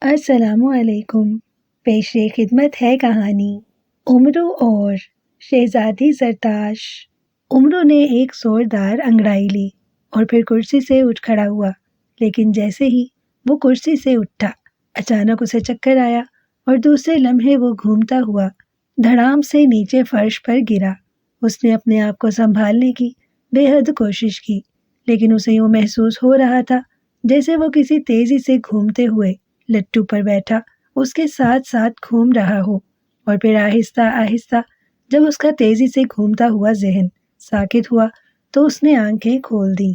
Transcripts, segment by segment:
السلام علیکم۔ پیش خدمت ہے کہانی امرو اور شہزادی زرتاش۔ امرو نے ایک زوردار انگڑائی لی اور پھر کرسی سے اٹھ کھڑا ہوا، لیکن جیسے ہی وہ کرسی سے اٹھا اچانک اسے چکر آیا اور دوسرے لمحے وہ گھومتا ہوا دھڑام سے نیچے فرش پر گرا۔ اس نے اپنے آپ کو سنبھالنے کی بے حد کوشش کی، لیکن اسے یوں محسوس ہو رہا تھا جیسے وہ کسی تیزی سے گھومتے ہوئے لٹو پر بیٹھا اس کے ساتھ ساتھ گھوم رہا ہو، اور پھر آہستہ آہستہ جب اس کا تیزی سے گھومتا ہوا ذہن ساکت ہوا تو اس نے آنکھیں کھول دیں،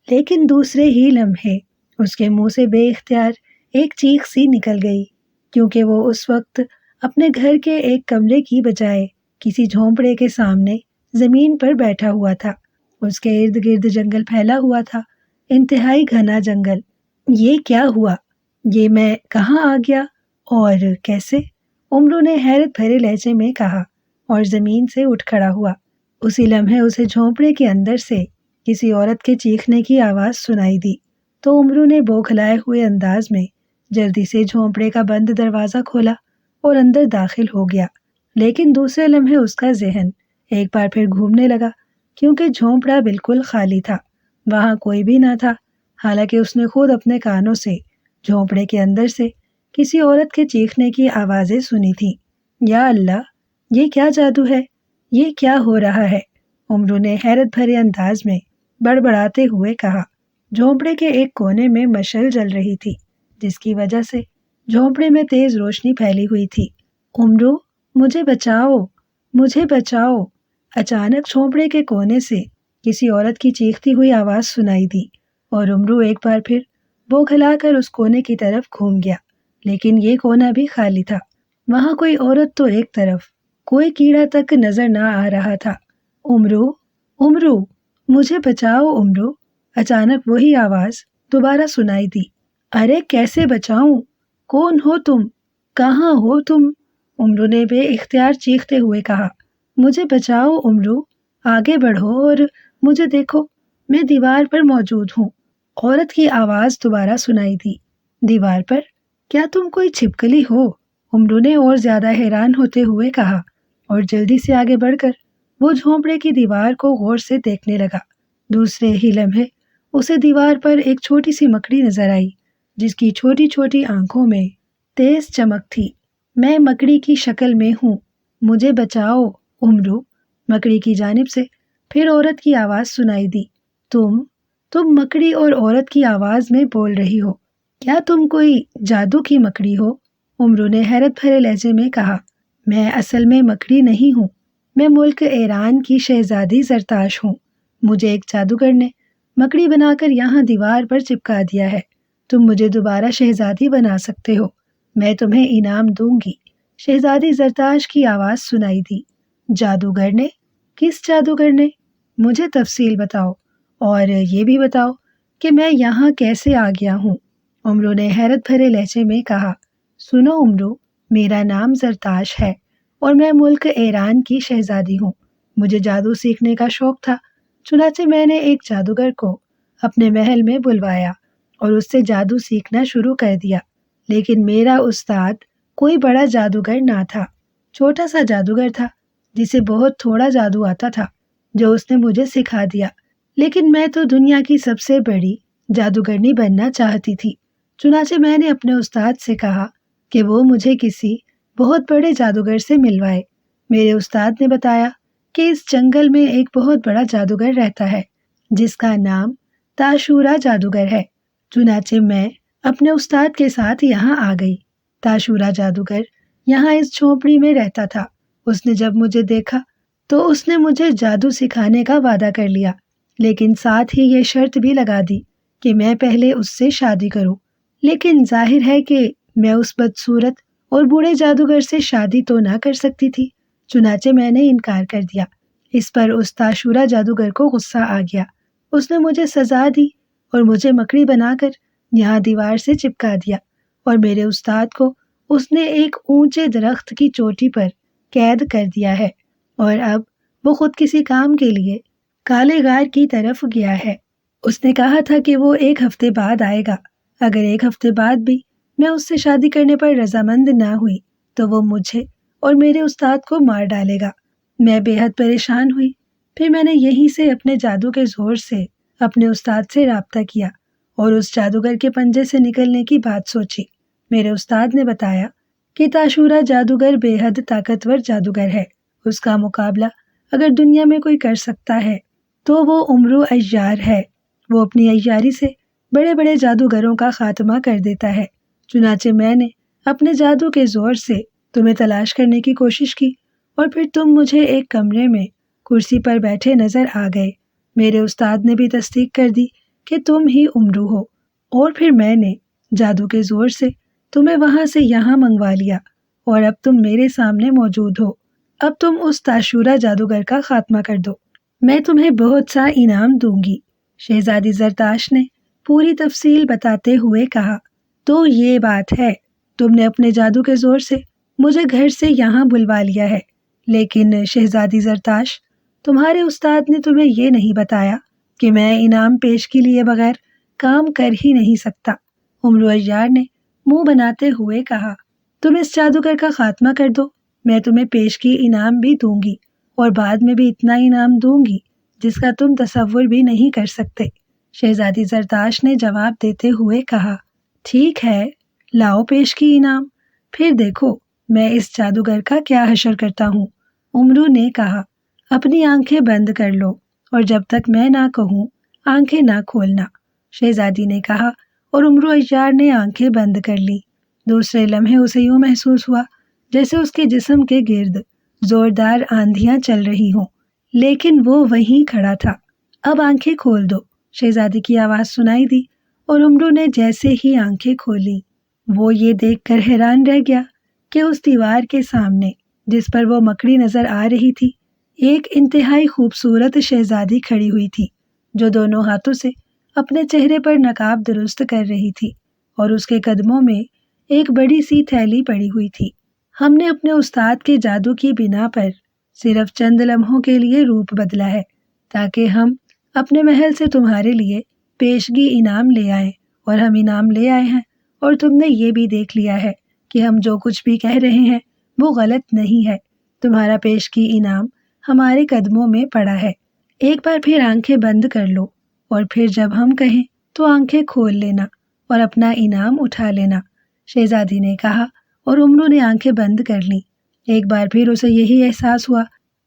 لیکن دوسرے ہی لمحے اس کے منہ سے بے اختیار ایک چیخ سی نکل گئی، کیونکہ وہ اس وقت اپنے گھر کے ایک کمرے کی بجائے کسی جھونپڑے کے سامنے زمین پر بیٹھا ہوا تھا۔ اس کے ارد گرد جنگل پھیلا ہوا تھا، انتہائی گھنا جنگل۔ یہ کیا ہوا؟ یہ میں کہاں آ گیا اور کیسے؟ امرو نے حیرت بھرے لہجے میں کہا اور زمین سے اٹھ کھڑا ہوا۔ اسی لمحے اسے جھونپڑے کے اندر سے کسی عورت کے چیخنے کی آواز سنائی دی، تو امرو نے بوکھلائے ہوئے انداز میں جلدی سے جھونپڑے کا بند دروازہ کھولا اور اندر داخل ہو گیا، لیکن دوسرے لمحے اس کا ذہن ایک بار پھر گھومنے لگا، کیونکہ جھونپڑا بالکل خالی تھا، وہاں کوئی بھی نہ تھا، حالانکہ اس نے خود اپنے کانوں سے جھونپڑے کے اندر سے کسی عورت کے چیخنے کی آوازیں سنی تھی۔ یا اللہ، یہ کیا جادو ہے؟ یہ کیا ہو رہا ہے؟ امرو نے حیرت بھرے انداز میں بڑبڑاتے ہوئے کہا۔ جھونپڑے کے ایک کونے میں مشعل جل رہی تھی، جس کی وجہ سے جھونپڑے میں تیز روشنی پھیلی ہوئی تھی۔ امرو، مجھے بچاؤ، مجھے بچاؤ! اچانک جھونپڑے کے کونے سے کسی عورت کی چیختی ہوئی آواز سنائی دی، اور امرو ایک بار پھر بوکھلا کر اس کونے کی طرف گھوم گیا، لیکن یہ کونا بھی خالی تھا، وہاں کوئی عورت تو ایک طرف کوئی کیڑا تک نظر نہ آ رہا تھا۔ امرو، امرو، مجھے بچاؤ امرو! اچانک وہی آواز دوبارہ سنائی دی۔ ارے کیسے بچاؤں؟ کون ہو تم؟ کہاں ہو تم؟ امرو نے بے اختیار چیختے ہوئے کہا۔ مجھے بچاؤ امرو، آگے بڑھو اور مجھے دیکھو، میں دیوار پر موجود ہوں۔ عورت کی آواز دوبارہ سنائی دی۔ دیوار پر؟ کیا تم کوئی چھپکلی ہو؟ امرو نے اور زیادہ حیران ہوتے ہوئے کہا، اور جلدی سے آگے بڑھ کر وہ جھونپڑے کی دیوار کو غور سے دیکھنے لگا۔ دوسرے ہی لمحے اسے دیوار پر ایک چھوٹی سی مکڑی نظر آئی، جس کی چھوٹی چھوٹی آنکھوں میں تیز چمک تھی۔ میں مکڑی کی شکل میں ہوں، مجھے بچاؤ امرو! مکڑی کی جانب سے پھر عورت کی آواز سنائی دی۔ تم مکڑی اور عورت کی آواز میں بول رہی ہو، کیا تم کوئی جادو کی مکڑی ہو؟ امرو نے حیرت بھرے لہجے میں کہا۔ میں اصل میں مکڑی نہیں ہوں، میں ملک ایران کی شہزادی زرتاش ہوں۔ مجھے ایک جادوگر نے مکڑی بنا کر یہاں دیوار پر چپکا دیا ہے۔ تم مجھے دوبارہ شہزادی بنا سکتے ہو، میں تمہیں انعام دوں گی۔ شہزادی زرتاش کی آواز سنائی دی۔ جادوگر نے؟ کس جادوگر نے؟ مجھے تفصیل بتاؤ، اور یہ بھی بتاؤ کہ میں یہاں کیسے آ گیا ہوں؟ امرو نے حیرت بھرے لہجے میں کہا۔ سنو امرو، میرا نام زرتاش ہے اور میں ملک ایران کی شہزادی ہوں۔ مجھے جادو سیکھنے کا شوق تھا، چنانچہ میں نے ایک جادوگر کو اپنے محل میں بلوایا اور اس سے جادو سیکھنا شروع کر دیا، لیکن میرا استاد کوئی بڑا جادوگر نہ تھا، چھوٹا سا جادوگر تھا جسے بہت تھوڑا جادو آتا تھا، جو اس نے مجھے سکھا دیا، لیکن میں تو دنیا کی سب سے بڑی جادوگرنی بننا چاہتی تھی۔ چنانچہ میں نے اپنے استاد سے کہا کہ وہ مجھے کسی بہت بڑے جادوگر سے ملوائے۔ میرے استاد نے بتایا کہ اس جنگل میں ایک بہت بڑا جادوگر رہتا ہے جس کا نام تاشورا جادوگر ہے۔ چنانچہ میں اپنے استاد کے ساتھ یہاں آ گئی۔ تاشورا جادوگر یہاں اس جھونپڑی میں رہتا تھا۔ اس نے جب مجھے دیکھا تو اس نے مجھے جادو سکھانے کا وعدہ کر لیا، لیکن ساتھ ہی یہ شرط بھی لگا دی کہ میں پہلے اس سے شادی کروں، لیکن ظاہر ہے کہ میں اس بدصورت اور بوڑھے جادوگر سے شادی تو نہ کر سکتی تھی، چنانچہ میں نے انکار کر دیا۔ اس پر اس تاشورا جادوگر کو غصہ آ گیا، اس نے مجھے سزا دی اور مجھے مکڑی بنا کر یہاں دیوار سے چپکا دیا، اور میرے استاد کو اس نے ایک اونچے درخت کی چوٹی پر قید کر دیا ہے، اور اب وہ خود کسی کام کے لیے کالے غار کی طرف گیا ہے۔ اس نے کہا تھا کہ وہ 1 ہفتے بعد آئے گا، اگر 1 ہفتے بعد بھی میں اس سے شادی کرنے پر رضامند نہ ہوئی تو وہ مجھے اور میرے استاد کو مار ڈالے گا۔ میں بے حد پریشان ہوئی۔ پھر میں نے یہیں سے اپنے جادو کے زور سے اپنے استاد سے رابطہ کیا اور اس جادوگر کے پنجے سے نکلنے کی بات سوچی۔ میرے استاد نے بتایا کہ تاشورا جادوگر بے حد طاقتور جادوگر ہے۔ اس کا مقابلہ اگر دنیا میں کوئی کر سکتا ہے تو وہ امرو عیار ہے۔ وہ اپنی عیاری سے بڑے بڑے جادوگروں کا خاتمہ کر دیتا ہے۔ چنانچہ میں نے اپنے جادو کے زور سے تمہیں تلاش کرنے کی کوشش کی اور پھر تم مجھے ایک کمرے میں کرسی پر بیٹھے نظر آ گئے۔ میرے استاد نے بھی تصدیق کر دی کہ تم ہی امرو ہو، اور پھر میں نے جادو کے زور سے تمہیں وہاں سے یہاں منگوا لیا اور اب تم میرے سامنے موجود ہو۔ اب تم اس تاشورا جادوگر کا خاتمہ کر دو، میں تمہیں بہت سا انعام دوں گی۔ شہزادی زرتاش نے پوری تفصیل بتاتے ہوئے کہا، تو یہ بات ہے، تم نے اپنے جادو کے زور سے مجھے گھر سے یہاں بلوا لیا ہے، لیکن شہزادی زرتاش، تمہارے استاد نے تمہیں یہ نہیں بتایا کہ میں انعام پیش کے لیے بغیر کام کر ہی نہیں سکتا۔ امرو عیار نے منہ بناتے ہوئے کہا، تم اس جادوگر کا خاتمہ کر دو، میں تمہیں پیش کی انعام بھی دوں گی اور بعد میں بھی اتنا انعام دوں گی جس کا تم تصور بھی نہیں کر سکتے۔ شہزادی زرتاش نے جواب دیتے ہوئے کہا، ٹھیک ہے، لاؤ پیش کی انعام، پھر دیکھو میں اس جادوگر کا کیا حشر کرتا ہوں۔ امرو نے کہا، اپنی آنکھیں بند کر لو اور جب تک میں نہ کہوں آنکھیں نہ کھولنا۔ شہزادی نے کہا اور امرو عیار نے آنکھیں بند کر لی۔ دوسرے لمحے اسے یوں محسوس ہوا جیسے اس کے جسم کے گرد زوردار آندھیاں چل رہی ہوں، لیکن وہ وہیں کھڑا تھا۔ اب آنکھیں کھول دو، شہزادی کی آواز سنائی دی اور امرو نے جیسے ہی آنکھیں کھولی وہ یہ دیکھ کر حیران رہ گیا کہ اس دیوار کے سامنے جس پر وہ مکڑی نظر آ رہی تھی ایک انتہائی خوبصورت شہزادی کھڑی ہوئی تھی، جو دونوں ہاتھوں سے اپنے چہرے پر نقاب درست کر رہی تھی اور اس کے قدموں میں ایک بڑی سی تھیلی پڑی ہوئی تھی۔ ہم نے اپنے استاد کے جادو کی بنا پر صرف چند لمحوں کے لیے روپ بدلا ہے تاکہ ہم اپنے محل سے تمہارے لیے پیشگی انعام لے آئیں، اور ہم انعام لے آئے ہیں اور تم نے یہ بھی دیکھ لیا ہے کہ ہم جو کچھ بھی کہہ رہے ہیں وہ غلط نہیں ہے۔ تمہارا پیشگی انعام ہمارے قدموں میں پڑا ہے۔ ایک بار پھر آنکھیں بند کر لو اور پھر جب ہم کہیں تو آنکھیں کھول لینا اور اپنا انعام اٹھا لینا، شہزادی نے کہا اور امرو نے آنکھیں بند کر لیں۔ ایک بار پھر اسے یہی احساس ہوا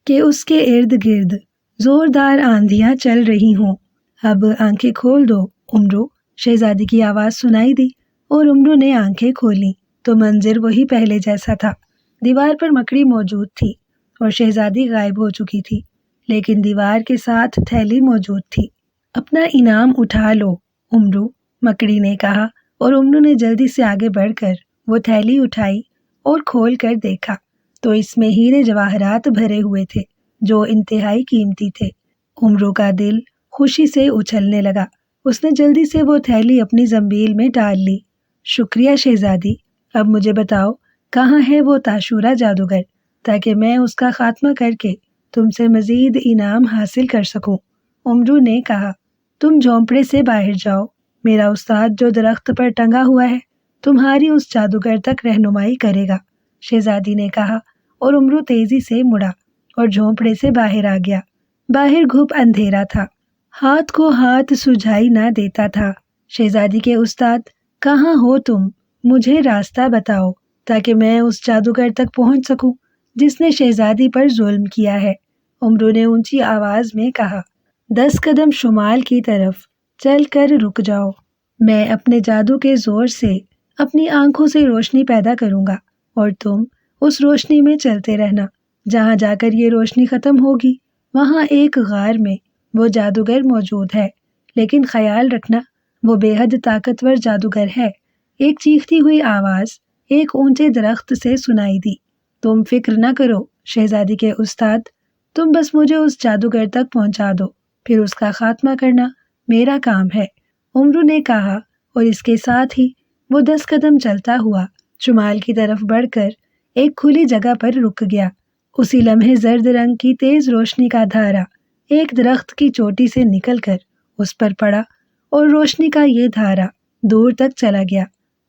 کہ اس کے ارد گرد زوردار آندھیاں چل رہی ہوں۔ اب آنکھیں کھول دو امرو، شہزادی کی آواز سنائی دی اور امرو نے آنکھیں کھولیں تو منظر وہی پہلے جیسا تھا۔ دیوار پر مکڑی موجود تھی اور شہزادی غائب ہو چکی تھی، لیکن دیوار کے ساتھ تھیلی موجود تھی۔ اپنا انعام اٹھا لو امرو، مکڑی نے کہا اور امرو نے جلدی سے آگے بڑھ کر وہ تھیلی اٹھائی اور کھول کر دیکھا تو اس میں ہیرے جواہرات بھرے ہوئے تھے جو انتہائی قیمتی تھے۔ امرو کا دل خوشی سے اچھلنے لگا۔ اس نے جلدی سے وہ تھیلی اپنی زنبیل میں ڈال لی۔ شکریہ شہزادی، اب مجھے بتاؤ کہاں ہے وہ تاشورا جادوگر تاکہ میں اس کا خاتمہ کر کے تم سے مزید انعام حاصل کر سکوں۔ امرو نے کہا، تم جھونپڑے سے باہر جاؤ، میرا استاد جو درخت پر ٹنگا ہوا ہے تمہاری اس جادوگر تک رہنمائی کرے گا، شہزادی نے کہا اور امرو تیزی سے مڑا اور جھونپڑے سے باہر آ گیا۔ باہر گھپ اندھیرا تھا، ہاتھ کو ہاتھ سجھائی نہ دیتا تھا۔ شہزادی کے استاد، کہاں ہو تم؟ مجھے راستہ بتاؤ تاکہ میں اس جادوگر تک پہنچ سکوں جس نے شہزادی پر ظلم کیا ہے۔ امرو نے اونچی آواز میں کہا، 10 قدم شمال کی طرف چل کر رک جاؤ، میں اپنے جادو کے زور سے اپنی آنکھوں سے روشنی پیدا کروں گا اور تم اس روشنی میں چلتے رہنا۔ جہاں جا کر یہ روشنی ختم ہوگی وہاں ایک غار میں وہ جادوگر موجود ہے، لیکن خیال رکھنا وہ بے حد طاقتور جادوگر ہے۔ ایک چیختی ہوئی آواز ایک اونچے درخت سے سنائی دی، تم فکر نہ کرو شہزادی کے استاد، تم بس مجھے اس جادوگر تک پہنچا دو، پھر اس کا خاتمہ کرنا میرا کام ہے۔ امرو نے کہا اور اس کے ساتھ ہی وہ 10 قدم چلتا ہوا شمال کی طرف بڑھ کر ایک کھلی جگہ پر رک گیا۔ اسی لمحے زرد رنگ کی تیز روشنی کا دھارا ایک درخت کی چوٹی سے نکل کر اس پر پڑا اور روشنی کا یہ دھارا دور تک چلا گیا۔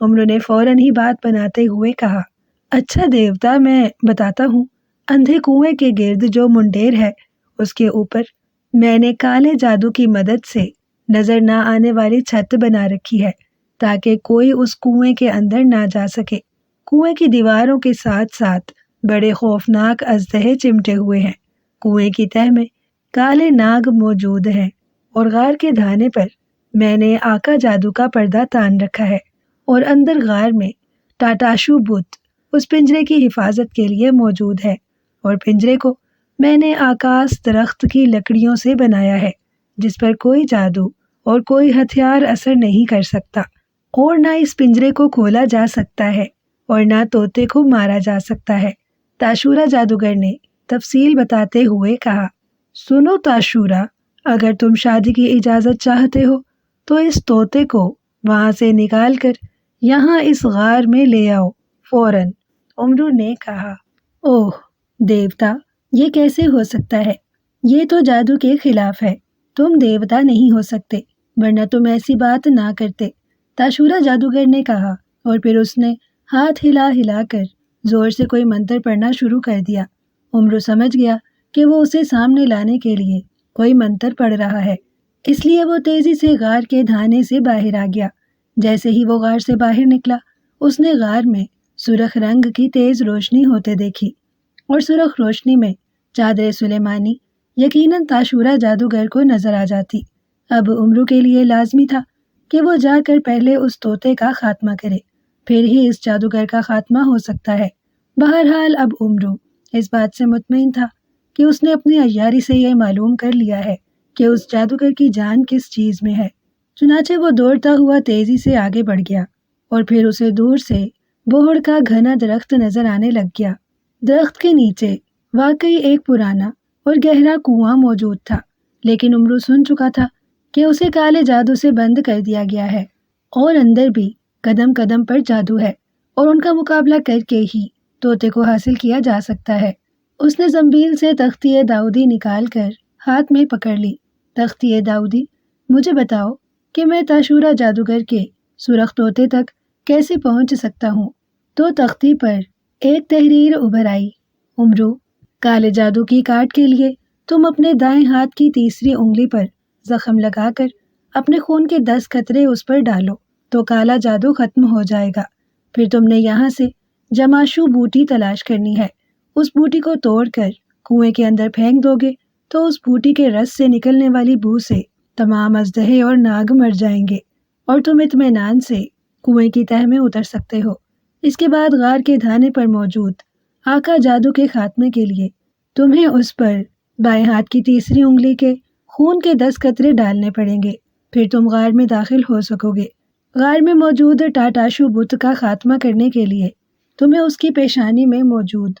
امرو نے فوراً ہی بات بناتے ہوئے کہا، اچھا دیوتا، میں بتاتا ہوں۔ اندھے کنویں کے گرد جو منڈیر ہے اس کے اوپر میں نے کالے جادو کی مدد سے نظر نہ آنے والی چھت بنا رکھی ہے تاکہ کوئی اس کنویں کے اندر نہ جا سکے۔ کنویں کی دیواروں کے ساتھ ساتھ بڑے خوفناک اژدہے چمٹے ہوئے ہیں۔ کنویں کی تہہ میں کالے ناگ موجود ہیں اور غار کے دھانے پر میں نے آکا جادو کا پردہ تان رکھا ہے، اور اندر غار میں ٹاٹاشو بت اس پنجرے کی حفاظت کے لیے موجود ہے، اور پنجرے کو میں نے آکاس درخت کی لکڑیوں سے بنایا ہے جس پر کوئی جادو اور کوئی ہتھیار اثر نہیں کر سکتا، اور نہ اس پنجرے کو کھولا جا سکتا ہے اور نہ طوطے کو مارا جا سکتا ہے۔ تاشورا جادوگر نے تفصیل بتاتے ہوئے کہا، سنو تاشورا، اگر تم شادی کی اجازت چاہتے ہو تو اس طوطے کو وہاں سے نکال کر یہاں اس غار میں لے آؤ فوراً۔ امرو نے کہا، اوہ دیوتا، یہ کیسے ہو سکتا ہے؟ یہ تو جادو کے خلاف ہے۔ تم دیوتا نہیں ہو سکتے، ورنہ تم ایسی بات نہ کرتے، تاشورا جادوگر نے کہا، اور پھر اس نے ہاتھ ہلا ہلا کر زور سے کوئی منتر پڑھنا شروع کر دیا۔ امرو سمجھ گیا کہ وہ اسے سامنے لانے کے لیے کوئی منتر پڑھ رہا ہے، اس لیے وہ تیزی سے غار کے دھانے سے باہر آ گیا۔ جیسے ہی وہ غار سے باہر نکلا، اس نے غار میں سرخ رنگ کی تیز روشنی ہوتے دیکھی، اور سرخ روشنی میں چادر سلیمانی یقیناً تاشورا جادوگر کو نظر آ جاتی۔ اب امرو کے لیے لازمی تھا کہ وہ جا کر پہلے اس طوطے کا خاتمہ کرے، پھر ہی اس جادوگر کا خاتمہ ہو سکتا ہے۔ بہرحال اب امرو اس بات سے مطمئن تھا کہ اس نے اپنی عیاری سے یہ معلوم کر لیا ہے کہ اس جادوگر کی جان کس چیز میں ہے۔ چنانچہ وہ دوڑتا ہوا تیزی سے آگے بڑھ گیا، اور پھر اسے دور سے بوہڑ کا گھنا درخت نظر آنے لگ گیا۔ درخت کے نیچے واقعی ایک پرانا اور گہرا کنواں موجود تھا، لیکن امرو سن چکا تھا کہ اسے کالے جادو سے بند کر دیا گیا ہے، اور اندر بھی قدم قدم پر جادو ہے، اور ان کا مقابلہ کر کے ہی طوطے کو حاصل کیا جا سکتا ہے۔ اس نے زنبیل سے تختی داؤدی نکال کر ہاتھ میں پکڑ لی۔ تختی داؤدی، مجھے بتاؤ کہ میں تاشورا جادوگر کے سرخ طوطے تک کیسے پہنچ سکتا ہوں؟ تو تختی پر ایک تحریر ابھر آئی، امرو، کالے جادو کی کاٹ کے لیے تم اپنے دائیں ہاتھ کی تیسری انگلی پر زخم لگا کر اپنے خون کے 10 قطرے اس پر ڈالو تو کالا جادو ختم ہو جائے گا۔ پھر تم نے یہاں سے جماشو بوٹی تلاش کرنی ہے۔ اس بوٹی کو توڑ کر کنویں کے اندر پھینک دو گے تو اس بوٹی کے رس سے نکلنے والی بو سے تمام اژدہے اور ناگ مر جائیں گے، اور تم اطمینان سے کنویں کی تہہ میں اتر سکتے ہو۔ اس کے بعد غار کے دھانے پر موجود آکا جادو کے خاتمے کے لیے تمہیں اس پر بائیں ہاتھ کی تیسری انگلی کے خون کے 10 قطرے ڈالنے پڑیں گے، پھر تم غار میں داخل ہو سکو گے۔ غار میں موجود ٹاٹاشو بت کا خاتمہ کرنے کے لیے تمہیں اس کی پیشانی میں موجود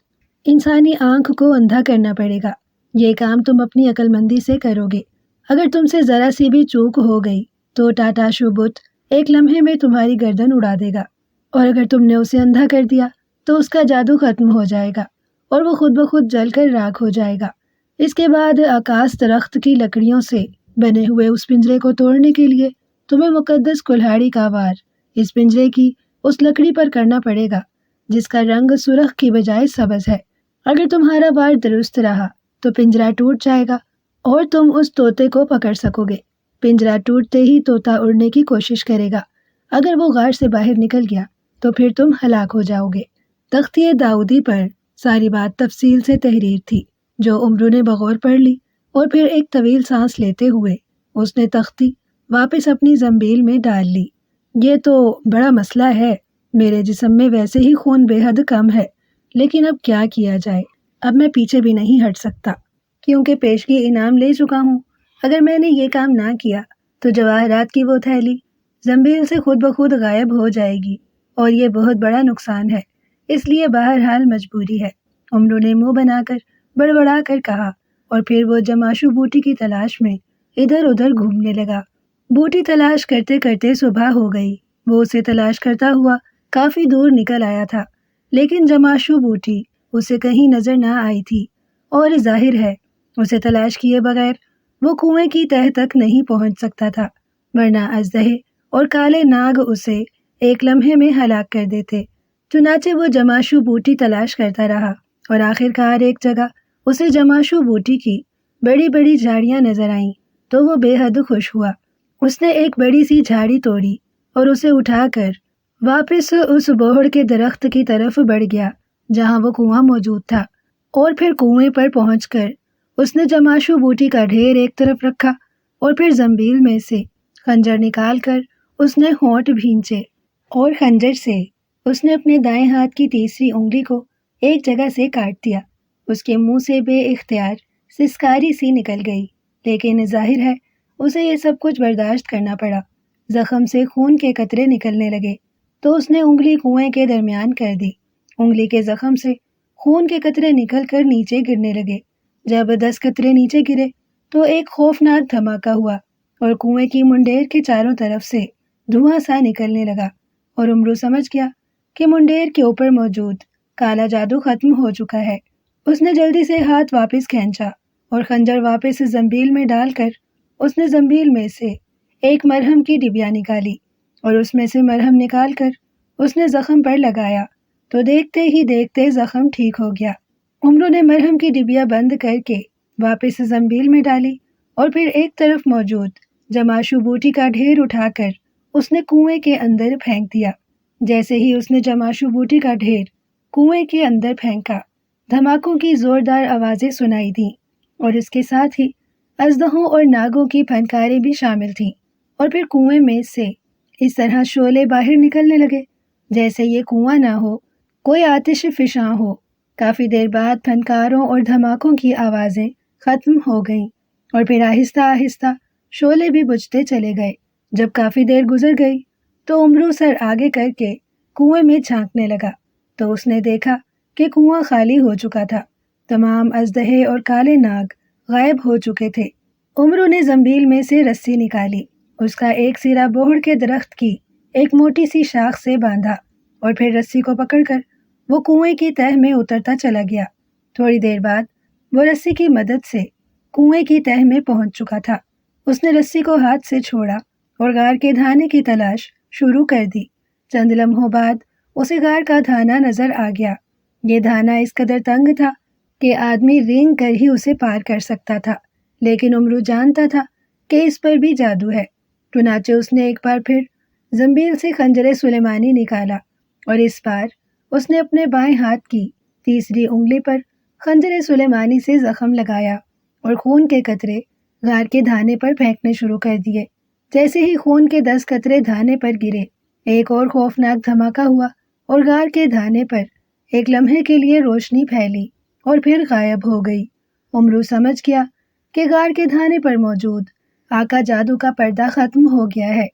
انسانی آنکھ کو اندھا کرنا پڑے گا۔ یہ کام تم اپنی عقل مندی سے کرو گے۔ اگر تم سے ذرا سی بھی چوک ہو گئی تو ٹاٹاشو بت ایک لمحے میں تمہاری گردن اڑا دے گا، اور اگر تم نے اسے اندھا کر دیا تو اس کا جادو ختم ہو جائے گا اور وہ خود بخود جل کر راکھ ہو جائے گا۔ اس کے بعد آکاس درخت کی لکڑیوں سے بنے ہوئے اس پنجرے کو توڑنے کے لیے تمہیں مقدس کلہاڑی کا وار اس پنجرے کی اس لکڑی پر کرنا پڑے گا جس کا رنگ سرخ کی بجائے سبز ہے۔ اگر تمہارا وار درست رہا تو پنجرا ٹوٹ جائے گا اور تم اس طوطے کو پکڑ سکو گے۔ پنجرا ٹوٹتے ہی طوطا اڑنے کی کوشش کرے گا، اگر وہ غار سے باہر نکل گیا تو پھر تم ہلاک ہو جاؤ گے۔ تختی داؤدی پر ساری بات تفصیل سے تحریر تھی جو امرو نے بغور پڑھ لی، اور پھر ایک طویل سانس لیتے ہوئے اس نے تختی واپس اپنی زنبیل میں ڈال لی۔ یہ تو بڑا مسئلہ ہے، میرے جسم میں ویسے ہی خون بے حد کم ہے، لیکن اب کیا کیا جائے؟ اب میں پیچھے بھی نہیں ہٹ سکتا کیونکہ پیشگی انعام لے چکا ہوں۔ اگر میں نے یہ کام نہ کیا تو جواہرات کی وہ تھیلی زنبیل سے خود بخود غائب ہو جائے گی، اور یہ بہت بڑا نقصان ہے، اس لیے بہرحال مجبوری ہے۔ امرو نے منہ بنا کر بڑبڑا کر کہا، اور پھر وہ جماشو بوٹی کی تلاش میں ادھر ادھر گھومنے لگا۔ بوٹی تلاش کرتے کرتے صبح ہو گئی۔ وہ اسے تلاش کرتا ہوا کافی دور نکل آیا تھا، لیکن جماشو بوٹی اسے کہیں نظر نہ آئی تھی، اور ظاہر ہے اسے تلاش کیے بغیر وہ کنویں کی تہہ تک نہیں پہنچ سکتا تھا، ورنہ اژدہے اور کالے ناگ اسے ایک لمحے میں ہلاک کر دیتے۔ چنانچہ وہ جماشو بوٹی تلاش کرتا رہا اور آخر کار ایک جگہ اسے جماشو بوٹی کی بڑی بڑی جھاڑیاں نظر آئیں تو وہ بے حد خوش ہوا۔ اس نے ایک بڑی سی جھاڑی توڑی اور اسے اٹھا کر واپس اس بوہڑ کے درخت کی طرف بڑھ گیا جہاں وہ کنواں موجود تھا، اور پھر کنویں پر پہنچ کر اس نے جماشو بوٹی کا ڈھیر ایک طرف رکھا اور پھر زنبیل میں سے خنجر نکال کر اس نے ہونٹ بھینچے اور خنجر سے اس نے اپنے دائیں ہاتھ کی تیسری انگلی کو ایک جگہ سے کاٹ دیا۔ اس کے منہ سے بے اختیار سسکاری سی نکل گئی، لیکن ظاہر ہے اسے یہ سب کچھ برداشت کرنا پڑا۔ زخم سے خون کے قطرے نکلنے لگے تو اس نے انگلی کنویں کے درمیان کر دی۔ انگلی کے زخم سے خون کے قطرے نکل کر نیچے گرنے لگے۔ جب 10 قطرے نیچے گرے تو ایک خوفناک دھماکہ ہوا اور کنویں کی منڈیر کے چاروں طرف سے دھواں سا نکلنے لگا، اور امرو سمجھ گیا کہ منڈیر کے اوپر موجود کالا جادو ختم ہو چکا ہے۔ اس نے جلدی سے ہاتھ واپس کھینچا اور خنجر واپس زنبیل میں ڈال کر اس نے زنبیل میں سے ایک مرہم کی ڈبیا نکالی اور اس میں سے مرہم نکال کر اس نے زخم پر لگایا تو دیکھتے ہی دیکھتے زخم ٹھیک ہو گیا۔ امرو نے مرہم کی ڈبیا بند کر کے واپس زنبیل میں ڈالی اور پھر ایک طرف موجود جماشو بوٹی کا ڈھیر اٹھا کر اس نے کنویں کے اندر پھینک دیا۔ جیسے ہی اس نے جماشو بوٹی کا ڈھیر کنویں کے اندر پھینکا، دھماکوں کی زوردار آوازیں سنائی دیں، اور اس کے ساتھ ہی اژدہوں اور ناگوں کی پھنکاریں بھی شامل تھیں، اور پھر کنویں میں سے اس طرح شعلے باہر نکلنے لگے جیسے یہ کنواں نہ ہو، کوئی آتش فشاں ہو۔ کافی دیر بعد پھنکاروں اور دھماکوں کی آوازیں ختم ہو گئیں اور پھر آہستہ آہستہ شعلے بھی بجھتے چلے گئے۔ جب کافی دیر گزر گئی تو امرو سر آگے کر کے کنویں میں جھانکنے لگا تو اس نے دیکھا کہ کنواں خالی ہو چکا تھا۔ تمام اژدہے اور کالے ناگ غائب ہو چکے تھے۔ امرو نے زنبیل میں سے رسی نکالی، اس کا ایک سرا بوہڑ کے درخت کی ایک موٹی سی شاخ سے باندھا اور پھر رسی کو پکڑ کر وہ کنویں کی تہہ میں اترتا چلا گیا۔ تھوڑی دیر بعد وہ رسی کی مدد سے کنویں کی تہہ میں پہنچ چکا تھا۔ اس نے رسی کو ہاتھ سے چھوڑا اور غار کے دھانے کی تلاش شروع کر دی۔ چند لمحوں بعد اسے غار کا دھانا نظر آ گیا۔ یہ دھانا اس قدر تنگ تھا کہ آدمی رینگ کر ہی اسے پار کر سکتا تھا، لیکن امرو جانتا تھا کہ اس پر بھی جادو ہے۔ چنانچہ اس نے ایک بار پھر زنبیل سے خنجر سلیمانی نکالا اور اس بار اس نے اپنے بائیں ہاتھ کی تیسری انگلی پر خنجر سلیمانی سے زخم لگایا اور خون کے قطرے غار کے دھانے پر پھینکنے شروع کر دیے۔ جیسے ہی خون کے 10 قطرے دھانے پر گرے، ایک اور خوفناک دھماکہ ہوا اور غار کے دھانے پر ایک لمحے کے لیے روشنی پھیلی اور پھر غائب ہو گئی۔ امرو سمجھ گیا کہ غار کے دھانے پر موجود آقا جادو کا پردہ ختم ہو گیا ہے۔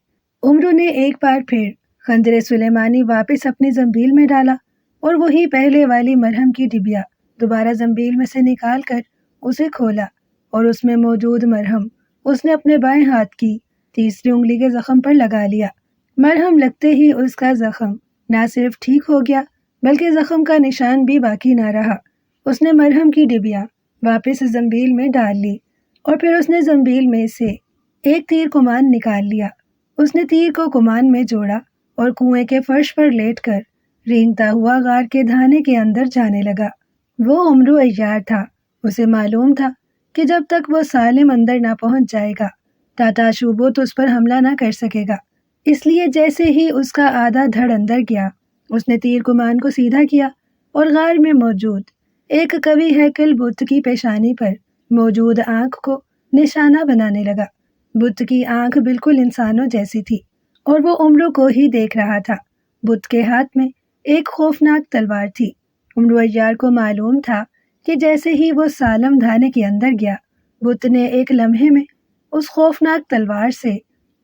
امرو نے ایک بار پھر خنجر سلیمانی واپس اپنی زنبیل میں ڈالا اور وہی پہلے والی مرہم کی ڈبیا دوبارہ زنبیل میں سے نکال کر اسے کھولا اور اس میں موجود مرہم اس نے اپنے بائیں ہاتھ کی تیسری انگلی کے زخم پر لگا لیا۔ مرہم لگتے ہی اس کا زخم نہ صرف ٹھیک ہو گیا بلکہ زخم کا نشان بھی باقی نہ رہا۔ اس نے مرہم کی ڈبیا واپس زنبیل میں ڈال لی اور پھر اس نے زنبیل میں سے ایک تیر کمان نکال لیا۔ اس نے تیر کو کمان میں جوڑا اور کنویں کے فرش پر لیٹ کر رینگتا ہوا غار کے دھانے کے اندر جانے لگا۔ وہ امرو عیار تھا۔ اسے معلوم تھا کہ جب تک وہ سالم اندر نہ پہنچ جائے گا ٹاٹا شوبوت اس پر حملہ نہ کر سکے گا۔ اس لیے جیسے ہی اس کا آدھا دھڑ اندر گیا، اس نے تیر کمان کو سیدھا کیا اور غار میں موجود ایک قوی ہیکل بت کی پیشانی پر موجود آنکھ کو نشانہ بنانے لگا۔ بت کی آنکھ بالکل انسانوں جیسی تھی اور وہ امرو کو ہی دیکھ رہا تھا۔ بت کے ہاتھ میں ایک خوفناک تلوار تھی۔ امرو عیار کو معلوم تھا کہ جیسے ہی وہ سالم دھانے کے اندر گیا، بت نے ایک لمحے میں اس خوفناک تلوار سے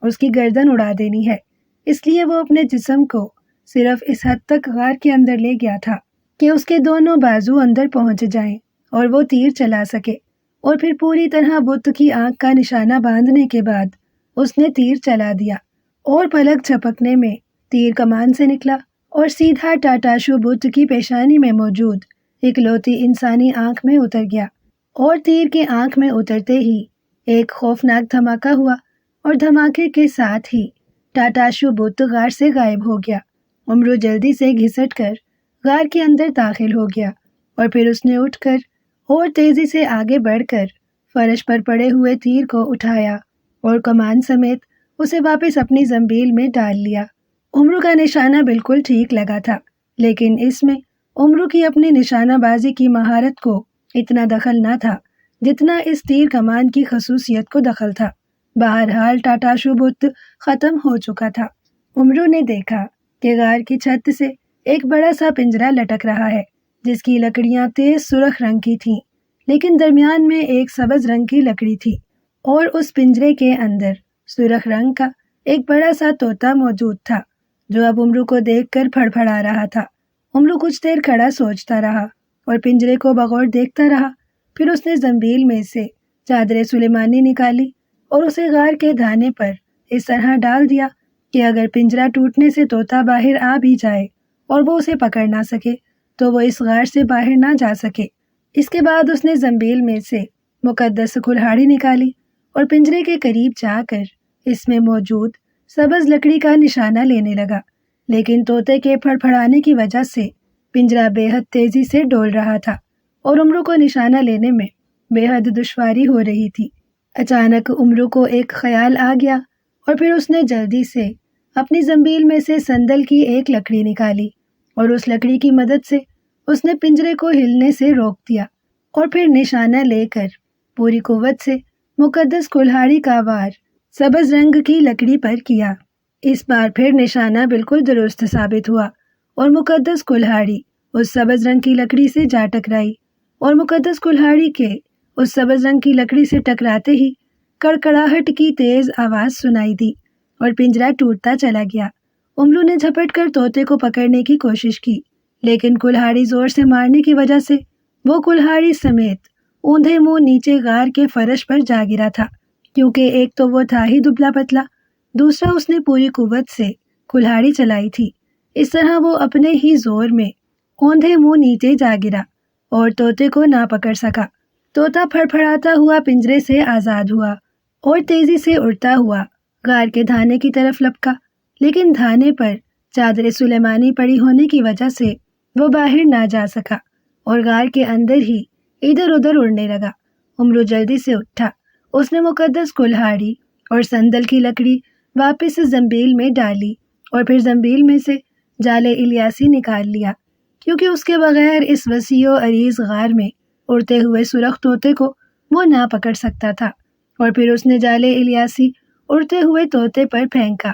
اس کی گردن اڑا دینی ہے۔ اس لیے وہ اپنے جسم کو صرف اس حد تک غار کے اندر لے گیا تھا کہ اس کے دونوں بازو اندر پہنچ جائیں اور وہ تیر چلا سکے، اور پھر پوری طرح بت کی آنکھ کا نشانہ باندھنے کے بعد اس نے تیر چلا دیا اور پلک جھپکنے میں تیر کمان سے نکلا اور سیدھا ٹاٹاشو بت کی پیشانی میں موجود اکلوتی انسانی آنکھ میں اتر گیا، اور تیر کی آنکھ میں اترتے ہی ایک خوفناک دھماکہ ہوا اور دھماکے کے ساتھ ہی ٹاٹاشو بت غار سے غائب ہو گیا۔ امرو جلدی سے گھسٹ کر غار کے اندر داخل ہو گیا اور پھر اس نے اٹھ کر اور تیزی سے آگے بڑھ کر فرش پر پڑے ہوئے تیر کو اٹھایا اور کمان سمیت اسے واپس اپنی زنبیل میں ڈال لیا۔ امرو کا نشانہ بالکل ٹھیک لگا تھا، لیکن اس میں امرو کی اپنی نشانہ بازی کی مہارت کو اتنا دخل نہ تھا جتنا اس تیر کمان کی خصوصیت کو دخل تھا۔ بہرحال ٹاٹاشو بت ختم ہو چکا تھا۔ امرو نے دیکھا کہ غار کی چھت سے ایک بڑا سا پنجرا لٹک رہا ہے جس کی لکڑیاں تیز سرخ رنگ کی تھیں، لیکن درمیان میں ایک سبز رنگ کی لکڑی تھی اور اس پنجرے کے اندر سرخ رنگ کا ایک بڑا سا طوطا موجود تھا جو اب امرو کو دیکھ کر پھڑپھڑا رہا تھا۔ امرو کچھ دیر کھڑا سوچتا رہا اور پنجرے کو بغور دیکھتا رہا۔ پھر اس نے زنبیل میں سے چادر سلیمانی نکالی اور اسے غار کے دھانے پر اس طرح ڈال دیا کہ اگر پنجرا ٹوٹنے سے طوطا باہر آ بھی جائے اور وہ اسے پکڑ نہ سکے تو وہ اس غار سے باہر نہ جا سکے۔ اس کے بعد اس نے زنبیل میں سے مقدس کلہاڑی نکالی اور پنجرے کے قریب جا کر اس میں موجود سبز لکڑی کا نشانہ لینے لگا، لیکن طوطے کے پھڑپھڑانے کی وجہ سے پنجرا بے حد تیزی سے ڈول رہا تھا اور امرو کو نشانہ لینے میں بے حد دشواری ہو رہی تھی۔ اچانک امرو کو ایک خیال آ گیا اور پھر اس نے جلدی سے اپنی زنبیل میں سے سندل کی ایک لکڑی نکالی اور اس لکڑی کی مدد سے اس نے پنجرے کو ہلنے سے روک دیا اور پھر نشانہ لے کر پوری قوت سے مقدس کلہاڑی کا وار سبز رنگ کی لکڑی پر کیا۔ اس بار پھر نشانہ بالکل درست ثابت ہوا اور مقدس کلہاڑی اس سبز رنگ کی لکڑی سے جا ٹکرائی اور مقدس کلہاڑی کے اس سبز رنگ کی لکڑی سے ٹکراتے ہی کڑکڑاہٹ کی تیز آواز سنائی دی اور پنجرا ٹوٹتا چلا گیا۔ امرو نے جھپٹ کر طوطے کو پکڑنے کی کوشش کی، لیکن کلہاڑی زور سے مارنے کی وجہ سے وہ کلہاڑی سمیت اوندھے منہ نیچے غار کے فرش پر جا گرا تھا، کیونکہ ایک تو وہ تھا ہی دبلا پتلا، دوسرا اس نے پوری قوت سے کلہاڑی چلائی تھی۔ اس طرح وہ اپنے ہی زور میں اوندھے منہ نیچے جا گرا اور طوطے کو نہ پکڑ سکا۔ طوطا پھڑپھڑاتا ہوا پنجرے سے آزاد ہوا اور تیزی سے اڑتا ہوا غار کے دھانے کی طرف لپکا، لیکن دھانے پر چادر سلیمانی پڑی ہونے کی وجہ سے وہ باہر نہ جا سکا اور غار کے اندر ہی ادھر ادھر اڑنے لگا۔ امرو جلدی سے اٹھا، اس نے مقدس کلہاڑی اور سندل کی لکڑی واپس زنبیل میں ڈالی اور پھر زنبیل میں سے جال الیاسی نکال لیا، کیونکہ اس کے بغیر اس وسیع و عریض غار میں اڑتے ہوئے سرخ طوطے کو وہ نہ پکڑ سکتا تھا۔ اور پھر اس نے جال الیاسی اڑتے ہوئے طوطے پر پھینکا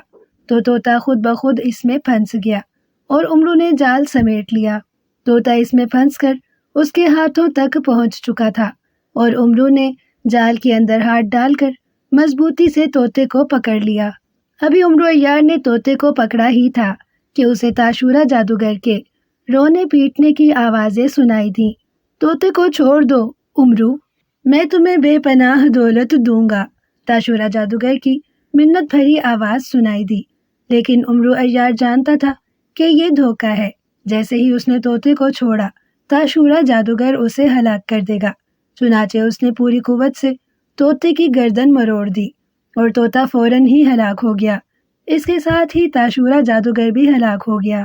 تو طوطا خود بخود اس میں پھنس گیا اور امرو نے جال سمیٹ لیا۔ طوطا اس میں پھنس کر اس کے ہاتھوں تک پہنچ چکا تھا اور امرو نے جال کے اندر ہاتھ ڈال کر مضبوطی سے طوطے کو پکڑ لیا۔ ابھی امرو عیار نے طوطے کو پکڑا ہی تھا کہ اسے تاشورا جادوگر کے رونے پیٹنے کی آوازیں سنائی دیں۔ طوطے کو چھوڑ دو امرو، میں تمہیں بے پناہ دولت دوں گا، تاشورا جادوگر کی منت بھری آواز سنائی دی۔ لیکن امرو عیار جانتا تھا کہ یہ دھوکہ ہے۔ جیسے ہی اس نے طوطے کو چھوڑا، تاشورا جادوگر اسے ہلاک کر دے گا۔ چنانچہ اس نے پوری قوت سے طوطے کی گردن مروڑ دی اور طوطا فوراً ہی ہلاک ہو گیا۔ اس کے ساتھ ہی تاشورا جادوگر بھی ہلاک ہو گیا۔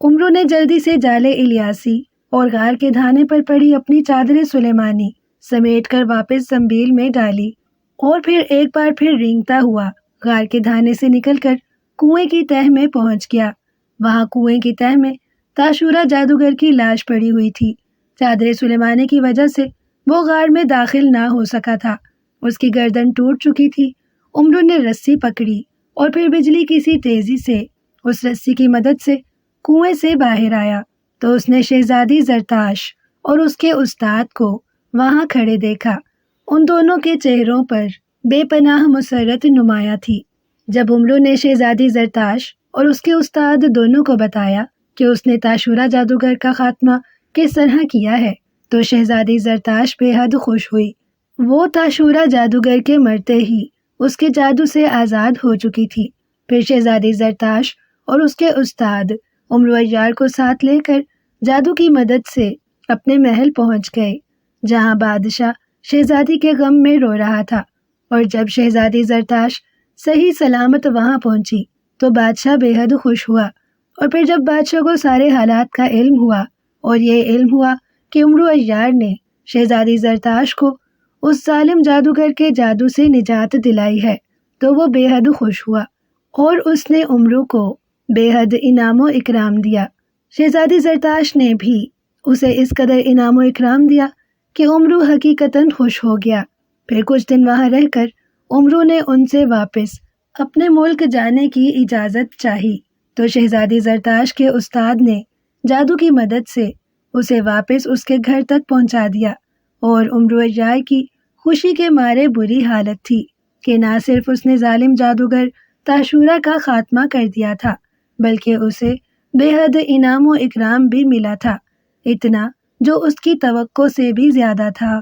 امرو نے جلدی سے جال الیاسی اور غار کے دھانے پر پڑی اپنی چادر سلیمانی سمیٹ کر واپس زنبیل میں ڈالی اور پھر ایک بار پھر رینگتا ہوا غار کے دھانے سے نکل کر کنویں کی تہہ میں پہنچ گیا۔ وہاں کنویں کی تہہ میں تاشورا جادوگر کی لاش پڑی ہوئی تھی۔ چادر سلیمانی کی وجہ سے وہ غار میں داخل نہ ہو سکا تھا، اس کی گردن ٹوٹ چکی تھی۔ امرو نے رسی پکڑی اور پھر بجلی کی سی تیزی سے اس رسی کی مدد سے کنویں سے باہر آیا تو اس نے شہزادی زرتاش اور اس کے استاد کو وہاں کھڑے دیکھا۔ ان دونوں کے چہروں پر بے پناہ مسرت نمایاں تھی۔ جب امرو نے شہزادی زرتاش اور اس کے استاد دونوں کو بتایا کہ اس نے تاشورا جادوگر کا خاتمہ کس طرح کیا ہے تو شہزادی زرتاش بے حد خوش ہوئی۔ وہ تاشورا جادوگر کے مرتے ہی اس کے جادو سے آزاد ہو چکی تھی۔ پھر شہزادی زرتاش اور اس کے استاد امرو عیار کو ساتھ لے کر جادو کی مدد سے اپنے محل پہنچ گئے، جہاں بادشاہ شہزادی کے غم میں رو رہا تھا۔ اور جب شہزادی زرتاش صحیح سلامت وہاں پہنچی تو بادشاہ بے حد خوش ہوا، اور پھر جب بادشاہ کو سارے حالات کا علم ہوا اور یہ علم ہوا کہ عمرو عیار نے شہزادی زرتاش کو اس ظالم جادوگر کے جادو سے نجات دلائی ہے، تو وہ بے حد خوش ہوا اور اس نے عمرو کو بے حد انعام و اکرام دیا۔ شہزادی زرتاش نے بھی اسے اس قدر انعام و اکرام دیا کہ عمرو حقیقتاً خوش ہو گیا۔ پھر کچھ دن وہاں رہ کر عمرو نے ان سے واپس اپنے ملک جانے کی اجازت چاہی، تو شہزادی زرتاش کے استاد نے جادو کی مدد سے اسے واپس اس کے گھر تک پہنچا دیا، اور عمرو عیار کی خوشی کے مارے بری حالت تھی کہ نہ صرف اس نے ظالم جادوگر تاشورا کا خاتمہ کر دیا تھا، بلکہ اسے بے حد انعام و اکرام بھی ملا تھا، اتنا جو اس کی توقع سے بھی زیادہ تھا۔